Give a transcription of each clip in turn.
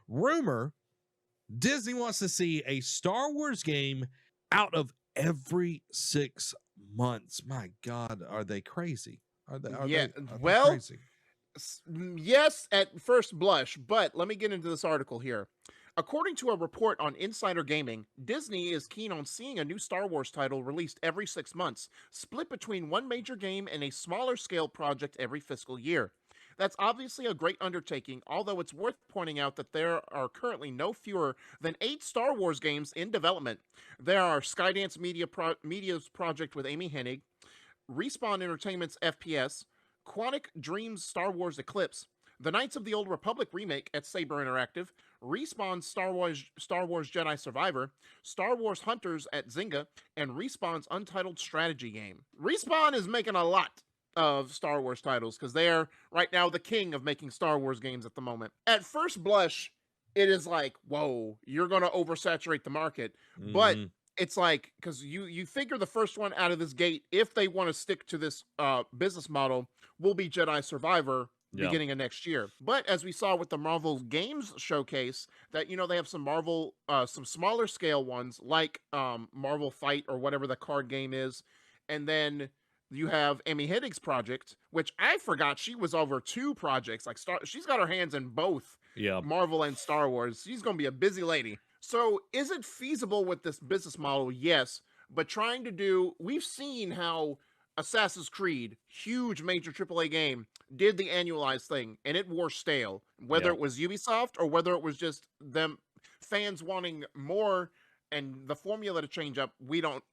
Rumor, Disney wants to see a Star Wars game out of every 6 months. My God, are they crazy? Are they Yeah, well, crazy? yes, at first blush, but let me get into this article here. According to a report on Insider Gaming, Disney is keen on seeing a new Star Wars title released every 6 months, split between one major game and a smaller scale project every fiscal year. That's obviously a great undertaking, although it's worth pointing out that there are currently no fewer than 8 Star Wars games in development. There are Skydance Media's project with Amy Hennig, Respawn Entertainment's FPS, Quantic Dreams Star Wars Eclipse, the Knights of the Old Republic remake at Saber Interactive, Respawn's Star Wars Jedi Survivor, Star Wars Hunters at Zynga, and Respawn's untitled strategy game. Respawn is making a lot of Star Wars titles because they are right now the king of making Star Wars games at the moment. At first blush, it is like, whoa, you're going to oversaturate the market. But it's like, because you figure the first one out of this gate, if they want to stick to this business model, will be Jedi Survivor beginning of next year. But as we saw with the Marvel Games showcase, that they have some some smaller scale ones like Marvel Fight or whatever the card game is, and then you have Amy Hennig's project, which I forgot she was over 2 projects. Like she's got her hands in both Marvel and Star Wars. She's gonna be a busy lady. So is it feasible with this business model? Yes, but we've seen how Assassin's Creed, huge major AAA game, did the annualized thing, and it wore stale. Whether it was Ubisoft or whether it was just them fans wanting more and the formula to change up, we don't,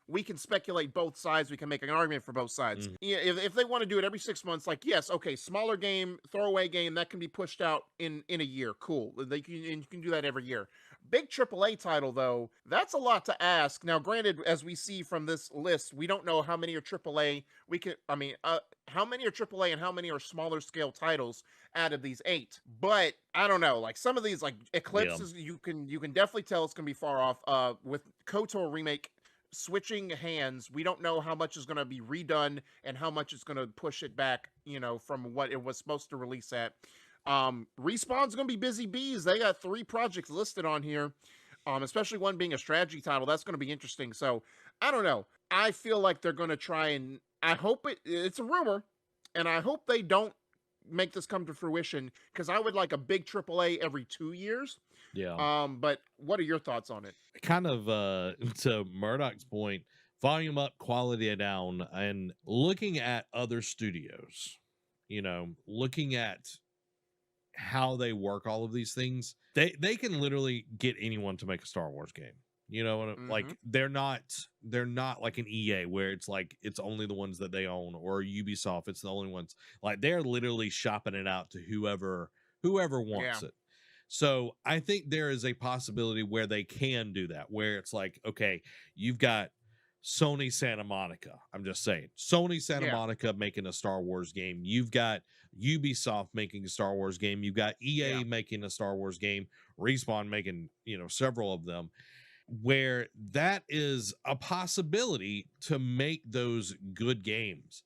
we can speculate both sides. We can make an argument for both sides. Yeah, if they want to do it every 6 months, like, yes, okay, smaller game, throwaway game, that can be pushed out in a year. Cool. You can do that every year. Big AAA title, though, that's a lot to ask. Now, granted, as we see from this list, we don't know how many are AAA. How many are AAA and how many are smaller scale titles out of these 8? But I don't know. Like some of these, like Eclipses, you can definitely tell it's gonna be far off. With KOTOR remake switching hands, we don't know how much is going to be redone and how much is going to push it back, from what it was supposed to release at. Respawn's going to be busy bees. They got 3 projects listed on here, especially one being a strategy title. That's going to be interesting. So I don't know. I feel like they're going to try, and I hope it's a rumor, and I hope they don't make this come to fruition, because I would like a big AAA every 2 years. But what are your thoughts on it? Kind of to Murdoch's point, volume up, quality down, and looking at other studios, looking at how they work all of these things, they can literally get anyone to make a Star Wars game. Like they're not like an EA where it's like it's only the ones that they own, or Ubisoft, it's the only ones. Like they're literally shopping it out to whoever wants it. So I think there is a possibility where they can do that, where it's like, okay, you've got Sony Santa Monica. I'm just saying, Sony Santa Monica making a Star Wars game. You've got Ubisoft making a Star Wars game. You've got EA making a Star Wars game. Respawn making, several of them, where that is a possibility to make those good games.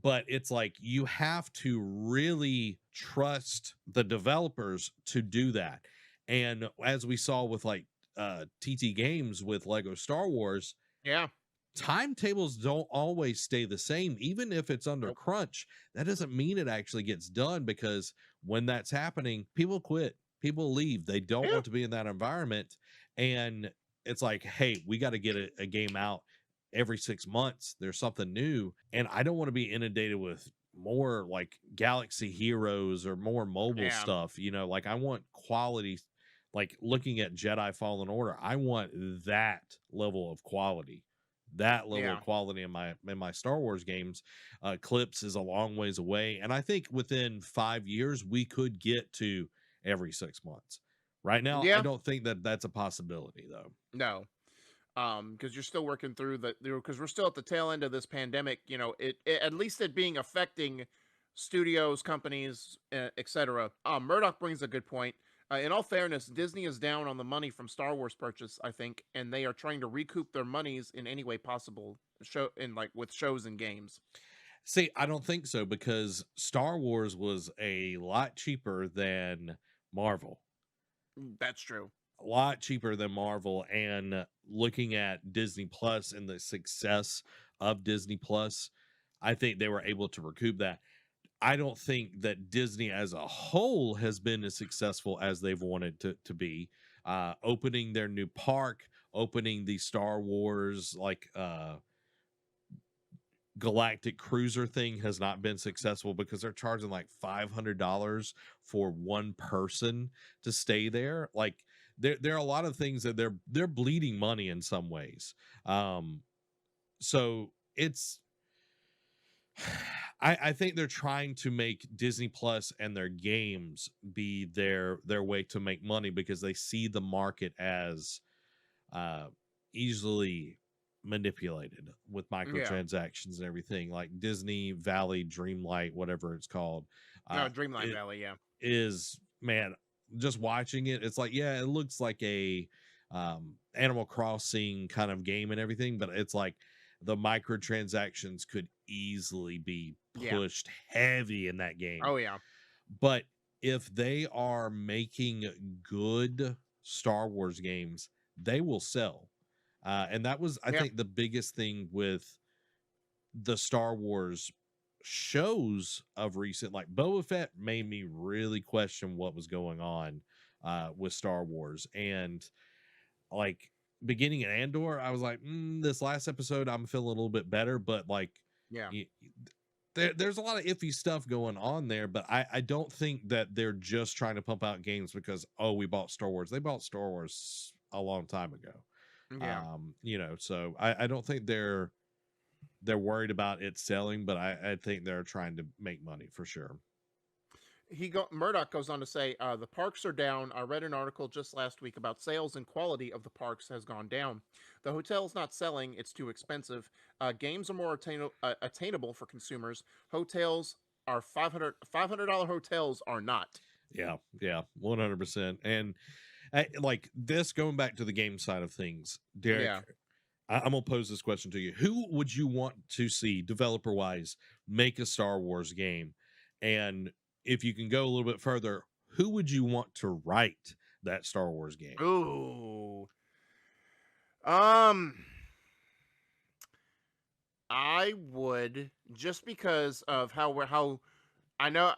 But it's like you have to really trust the developers to do that. And as we saw with like TT Games with Lego Star Wars, timetables don't always stay the same. Even if it's under crunch, that doesn't mean it actually gets done, because when that's happening, people quit, people leave. They don't want to be in that environment. And it's like, hey, we got to get a game out every 6 months. There's something new, and I don't want to be inundated with more like Galaxy Heroes or more mobile stuff. Like I want quality. Like looking at Jedi Fallen Order, I want that level of quality, in my Star Wars games. Eclipse is a long ways away, and I think within 5 years we could get to every 6 months. Right now, I don't think that that's a possibility, though. No. Because you're still working through because we're still at the tail end of this pandemic. At least it being affecting studios, companies, etc. Murdoch brings a good point. In all fairness, Disney is down on the money from Star Wars purchase, I think, and they are trying to recoup their monies in any way possible, with shows and games. See, I don't think so, because Star Wars was a lot cheaper than Marvel. That's true. a lot cheaper than Marvel. And looking at Disney Plus and the success of Disney Plus, I think they were able to recoup that. I don't think that Disney as a whole has been as successful as they've wanted to be. Opening their new park, opening the Star Wars galactic cruiser thing has not been successful because they're charging like $500 for one person to stay there. Like there are a lot of things that they're bleeding money in some ways. So it's I think they're trying to make Disney Plus and their games be their way to make money because they see the market as uh easily manipulated with Yeah. microtransactions and everything. Like Disney Valley Dreamlight, whatever it's called, No, Dreamlight it Valley. Yeah. is, man, just watching it, it's like, yeah, it looks like a Animal Crossing kind of game and everything, but it's like the microtransactions could easily be Yeah. pushed heavy in that game. Oh yeah. But if they are making good Star Wars games, they will sell. And that was, I Yeah. think, the biggest thing with the Star Wars shows of recent. Like Boba Fett made me really question what was going on with Star Wars. And like beginning at Andor, I was like, this last episode, I'm feeling a little bit better, but like, Yeah. y- there's a lot of iffy stuff going on there, but I don't think that they're just trying to pump out games because, oh, we bought Star Wars. They bought Star Wars a long time ago. Yeah. So I don't think they're worried about it selling, but I think they're trying to make money for sure. Murdoch goes on to say, the parks are down. I read an article just last week about sales and quality of the parks has gone down. The hotel's not selling; it's too expensive. Games are more attainable for consumers. Hotels are $500 hotels are not. Yeah, 100%. And like this, going back to the game side of things, Derek, Yeah. I'm gonna pose this question to you: who would you want to see, developer wise, make a Star Wars game? And if you can go a little bit further, who would you want to write that Star Wars game? Ooh. Um. I would, just because of how I know,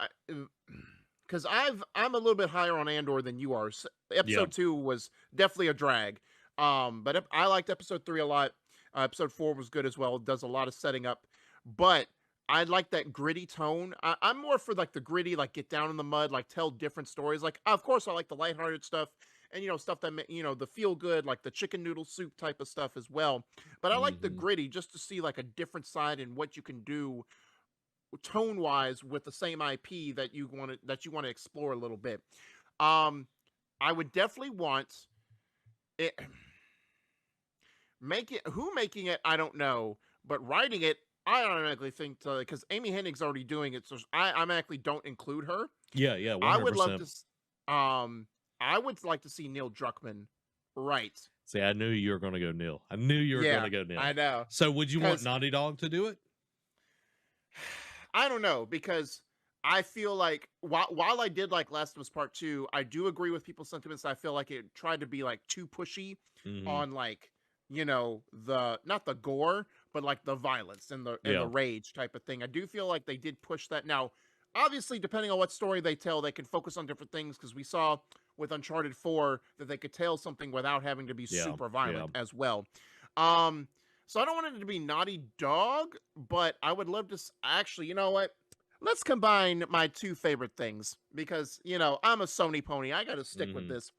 because I'm a little bit higher on Andor than you are. Yeah, Episode 2 was definitely a drag. But I liked episode 3 a lot. Episode 4 was good as well. It does a lot of setting up, but I like that gritty tone. I'm more for like the gritty, like get down in the mud, like tell different stories. Like, of course, I like the lighthearted stuff and stuff that the feel good, like the chicken noodle soup type of stuff as well. But I like the hmm, gritty just to see like a different side and what you can do tone wise with the same IP that you want to explore a little bit. Um, I would definitely want it. Make it who making it, I don't know, but writing it, I automatically think because Amy Hennig's already doing it, so I automatically don't include her. yeah, one I hundred would love to. percent. I would like to see Neil Druckmann write. See, I knew you were going to go Neil. I knew you were going Yeah, to go Neil. I know. So, would you want Because Naughty Dog to do it? I don't know, because I feel like while I did like Last of Us Part 2, I do agree with people's sentiments. I feel like it tried to be like too pushy Hmm. on like, the not the gore, but like the violence and the Yeah, rage type of thing. I do feel like they did push that. Now, obviously, depending on what story they tell, they can focus on different things, because we saw with Uncharted 4 that they could tell something without having to be yeah, super yeah. violent as well. Um so I don't want it to be Naughty Dog, but I would love to actually, you know what? Let's combine my two favorite things, because, I'm a Sony pony. I got to stick with Hmm. this.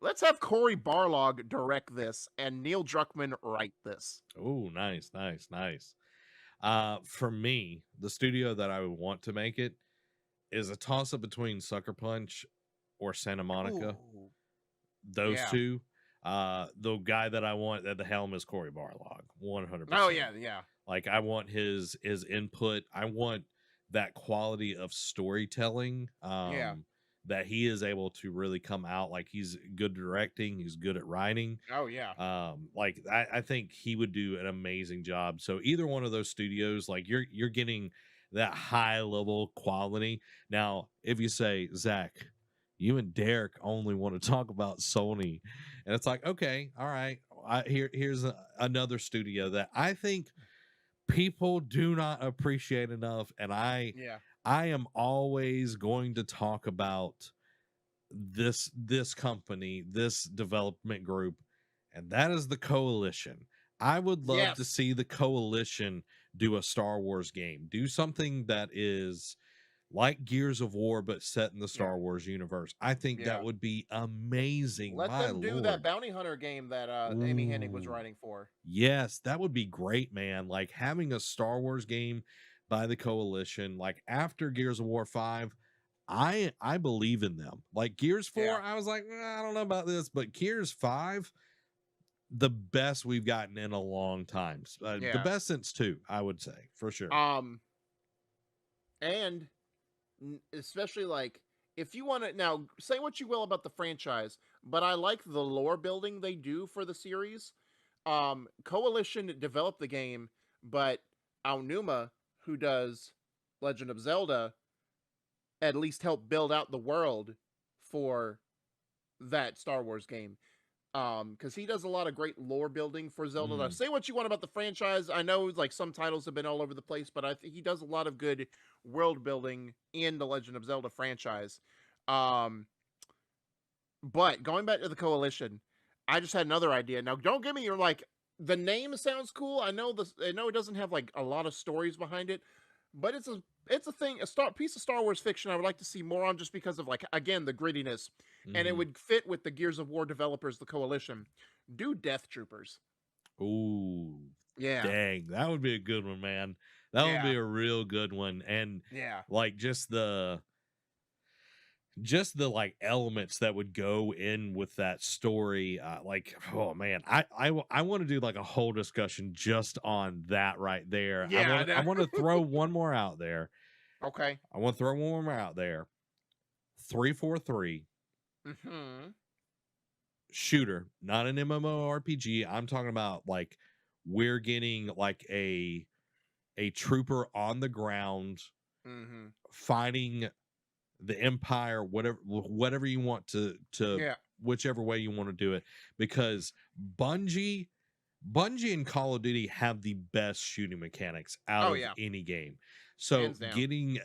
Let's have Cory Barlog direct this and Neil Druckmann write this. Oh, nice, nice, nice. For me, the studio that I would want to make it is a toss up between Sucker Punch or Santa Monica. Ooh. Those Yeah. two. The guy that I want at the helm is Cory Barlog, Oh 100%. yeah, yeah. Like I want his input. I want that quality of storytelling. Yeah. That he is able to really come out. Like he's good directing, he's good at writing. Oh yeah. Like I think he would do an amazing job. So either one of those studios, like you're getting that high level quality. Now, if you say, Zach, you and Derek only want to talk about Sony. And it's like, okay, all right. Here's another studio that I think people do not appreciate enough. And Yeah. I am always going to talk about this company, this development group, and that is the Coalition. I would love to Yes. see the Coalition do a Star Wars game, do something that is like Gears of War but set in the Yeah. Star Wars universe. I think that Yeah. would be amazing. Let My them do that lord. bounty hunter game that Amy Hennig was Ooh. writing for. Yes, that would be great, man. Like having a Star Wars game by the Coalition, like after Gears of War 5, I believe in them. Like Gears 4, Yeah. I was like, I don't know about this, but Gears 5, the best we've gotten in a long time. The Yeah. best since 2, I would say, for sure. Um and especially like if you want to now say what you will about the franchise, but I like the lore building they do for the series. Coalition developed the game, but Aonuma, who does Legend of Zelda, at least helped build out the world for that Star Wars game. Because he does a lot of great lore building for Zelda. Now, Mm, say what you want about the franchise. I know like some titles have been all over the place, but I think he does a lot of good world building in the Legend of Zelda franchise. Um, but going back to the Coalition, I just had another idea. Now, don't get me. You're like the name sounds cool. I know this. I know it doesn't have like a lot of stories behind it, but it's a thing, piece of Star Wars fiction I would like to see more on, just because of like again the grittiness, and it hmm. would fit with the Gears of War developers, the Coalition. Do Death Troopers? Ooh, Yeah, dang, that would be a good one, man. That would yeah, be a real good one. And yeah, like just the like elements that would go in with that story, like, oh man, I want to do like a whole discussion just on that right there. i yeah. I want i know. want to throw one more out there. Okay. I want to throw one more out there. 343 Hmm. shooter, not an MMORPG. I'm talking about like we're getting like a trooper on the ground Hmm. fighting the empire, whatever you want to Yeah. whichever way you want to do it, because bungie bungie and Call of Duty have the best shooting mechanics out Oh of yeah. any game. So Hands down. getting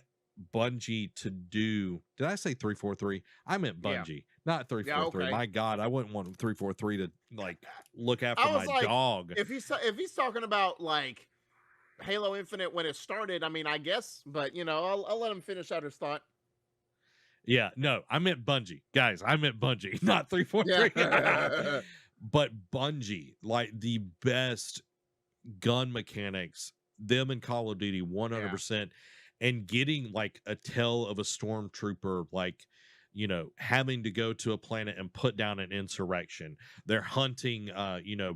Bungie to do, did I say 343? I meant Yeah. Bungie, not Yeah. 343. Okay. My god, I wouldn't want 343 to like look after I was my like, dog. if he's talking about like Halo Infinite when it started, I mean, I guess, but I'll let him finish out his thought. Yeah, no, I meant Bungie. Guys, I meant Bungie, not 343. Yeah. But Bungie, like the best gun mechanics, them in Call of Duty Yeah. 100%. And getting like a tale of a stormtrooper, like, having to go to a planet and put down an insurrection. They're hunting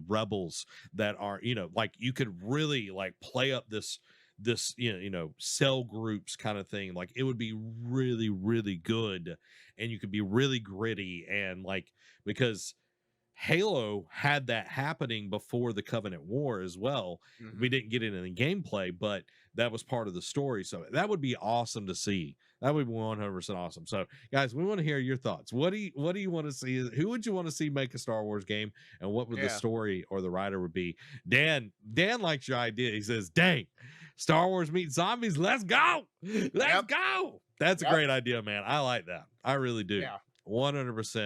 rebels that are, like you could really like play up this cell groups kind of thing. Like it would be really really good, and you could be really gritty, and like, because Halo had that happening before the Covenant War as well. We Hmm. didn't get it in the gameplay, but that was part of the story. So that would be awesome to see. That would be 100% awesome. So, guys, we want to hear your thoughts. What do you want to see? Who would you want to see make a Star Wars game, and what would the Yeah. story or the writer would be? Dan likes your idea. He says, "Dang, Star Wars meet zombies. Let's go. Let's Yep. go." That's a Yep. great idea, man. I like that. I really do. Yeah. 100%.